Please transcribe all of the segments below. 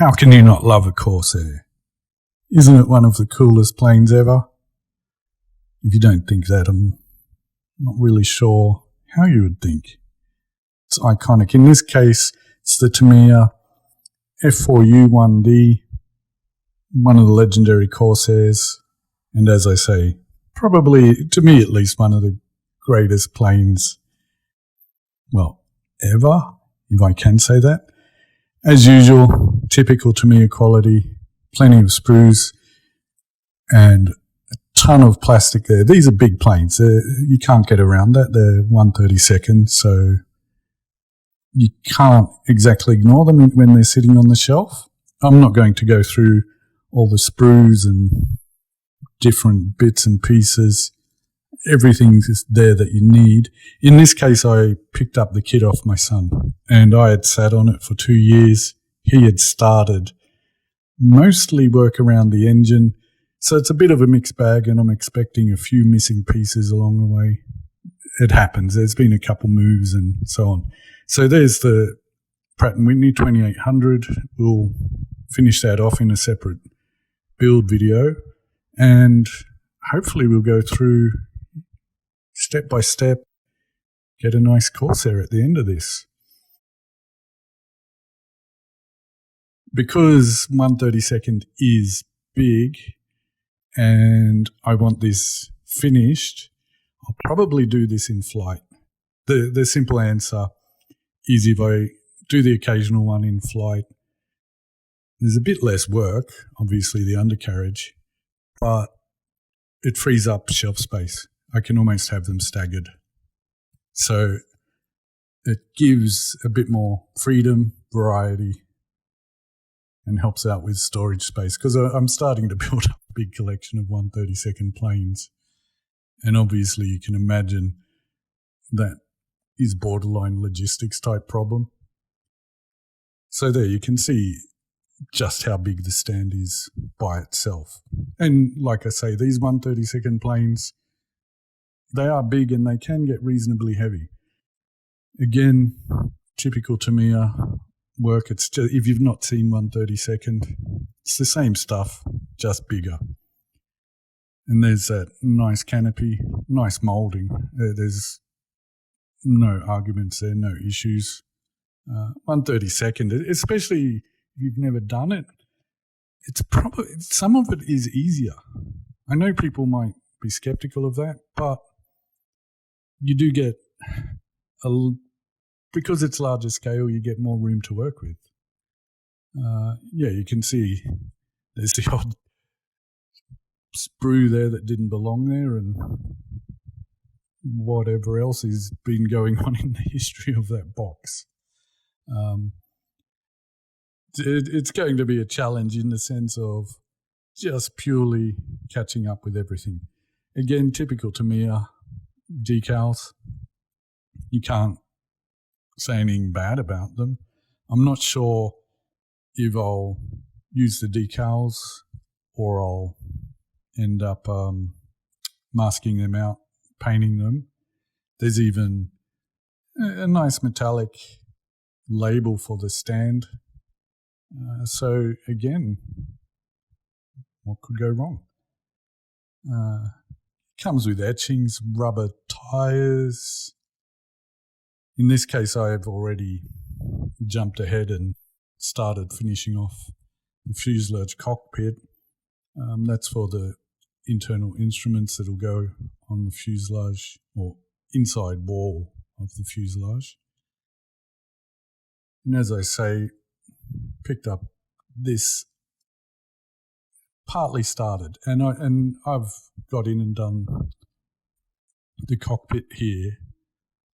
How can you not love a Corsair? Isn't it one of the coolest planes ever? If you don't think that, I'm not really sure how you would think. It's iconic. In this case, it's the Tamiya F4U-1D, one of the legendary Corsairs, and as I say, probably, to me at least, one of the greatest planes, well, ever, if I can say that. As usual, typical Tamiya quality, plenty of sprues, and a ton of plastic there. These are big planes. You can't get around that. They're 1/32nd, so you can't exactly ignore them when they're sitting on the shelf. I'm not going to go through all the sprues and different bits and pieces. Everything is there that you need. In this case, I picked up the kit off my son, and I had sat on it for 2 years. He had started mostly work around the engine, so it's a bit of a mixed bag, and I'm expecting a few missing pieces along the way. It happens. There's been a couple moves and so on. So there's the Pratt & Whitney 2800. We'll finish that off in a separate build video, and hopefully we'll go through step by step, get a nice Corsair at the end of this. Because 1/32nd is big and I want this finished, I'll probably do this in flight. The simple answer is if I do the occasional one in flight, there's a bit less work, obviously the undercarriage, but it frees up shelf space. I can almost have them staggered. So it gives a bit more freedom, variety, and helps out with storage space, because I'm starting to build up a big collection of 1/32nd planes. And obviously you can imagine that is borderline logistics type problem. So there you can see just how big the stand is by itself. And like I say, these 1/32nd planes, they are big and they can get reasonably heavy. Again, typical Tamiya work. It's just, if you've not seen 1/32nd, it's the same stuff, just bigger. And there's that nice canopy, nice moulding. There's no arguments there, no issues. 1/32nd, especially if you've never done it, it's probably, some of it is easier. I know people might be skeptical of that, but you do get, because it's larger scale, you get more room to work with. Yeah, you can see there's the odd sprue there that didn't belong there, and whatever else has been going on in the history of that box. It's going to be a challenge in the sense of just purely catching up with everything. Again, typical Tamiya decals. You can't say anything bad about them. I'm not sure if I'll use the decals or I'll end up masking them out, painting them. There's even a nice metallic label for the stand. So again, what could go wrong? Comes with etchings, rubber tires. In this case, I have already jumped ahead and started finishing off the fuselage cockpit. That's for the internal instruments that will go on the fuselage or inside wall of the fuselage. And as I say, picked up this, partly started, and I've got in and done the cockpit here.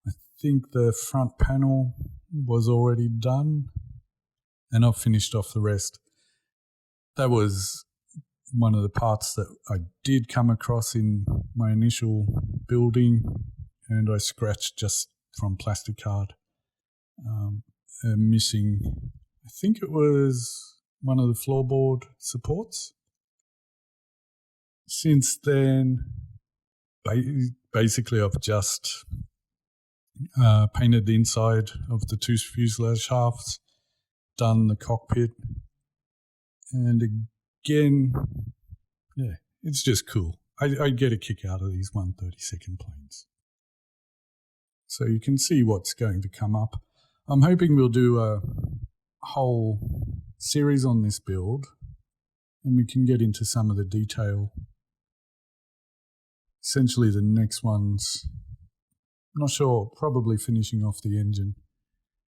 I think the front panel was already done, and I've finished off the rest. That was one of the parts that I did come across in my initial building, and I scratched just from plastic card. Missing, I think it was one of the floorboard supports. Since then, basically I've just painted the inside of the two fuselage shafts, done the cockpit, And again, yeah, it's just cool. I get a kick out of these 1/32 planes. So you can see what's going to come up. I'm hoping we'll do a whole series on this build and we can get into some of the detail. Essentially the next one's, I'm not sure, probably finishing off the engine.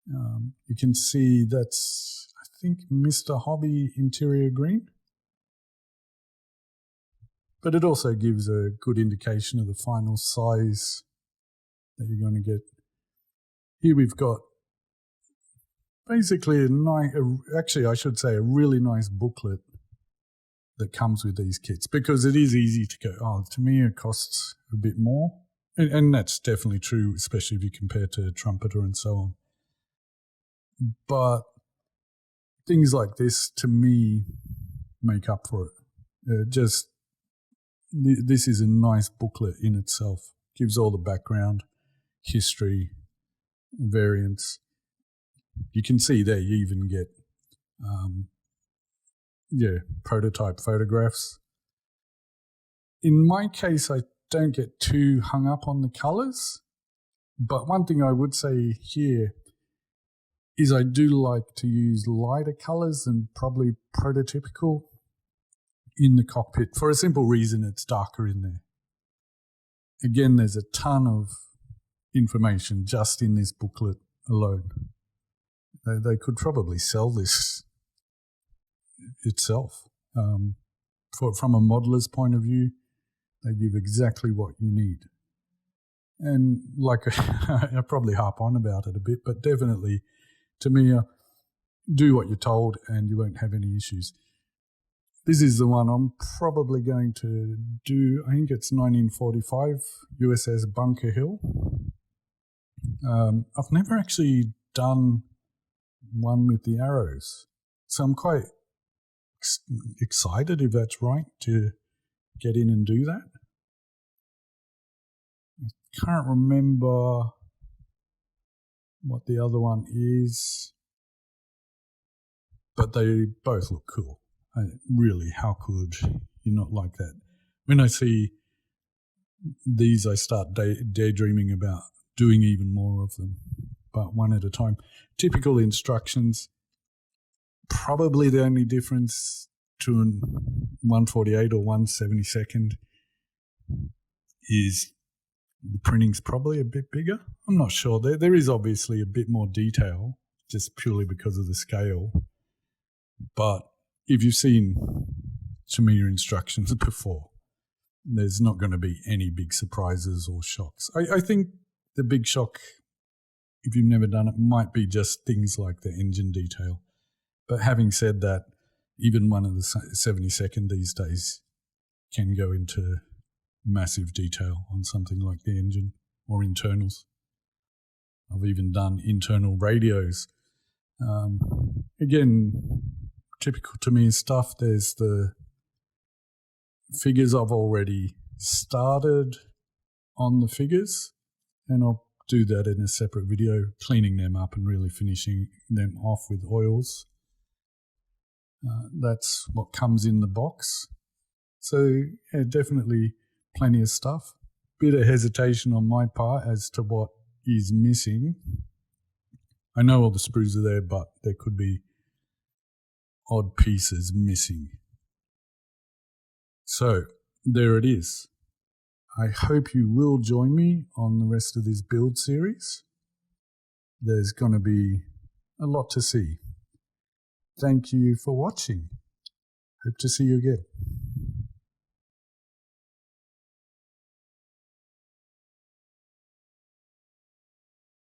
You can see that's, I think, Mr. Hobby interior green. But it also gives a good indication of the final size that you're going to get. Here we've got basically actually I should say a really nice booklet that comes with these kits, because it is easy to go, oh, Tamiya costs a bit more. And that's definitely true, especially if you compare to Trumpeter and so on. But things like this, to me, make up for it. This is a nice booklet in itself. Gives all the background, history, variants. You can see there you even get prototype photographs. In my case, I don't get too hung up on the colours, but one thing I would say here is I do like to use lighter colours than probably prototypical in the cockpit, for a simple reason: it's darker in there. Again, there's a ton of information just in this booklet alone. They could probably sell this itself. From a modeler's point of view, they give exactly what you need. And like I probably harp on about it a bit, but definitely, Tamiya, do what you're told and you won't have any issues. This is the one I'm probably going to do. I think it's 1945 USS Bunker Hill. I've never actually done one with the arrows, so I'm quite excited, if that's right, to get in and do that. I can't remember what the other one is, but they both look cool. Really, how could you not like that? When I see these, I start daydreaming about doing even more of them, but one at a time. Typical instructions, probably the only difference to an 148 or 1/72 is the printing's probably a bit bigger. I'm not sure. There is obviously a bit more detail, just purely because of the scale. But if you've seen Tamiya instructions before, there's not going to be any big surprises or shocks. I think the big shock, if you've never done it, might be just things like the engine detail. But having said that, even one of the 72nd these days can go into massive detail on something like the engine or internals. I've even done internal radios. Again, typical Tamiya stuff. There's the figures I've already started on the figures, and I'll do that in a separate video, cleaning them up and really finishing them off with oils. That's what comes in the box. So yeah, definitely plenty of stuff. Bit of hesitation on my part as to what is missing. I know all the sprues are there, but there could be odd pieces missing. So there it is. I hope you will join me on the rest of this build series. There's going to be a lot to see. Thank you for watching. Hope to see you again.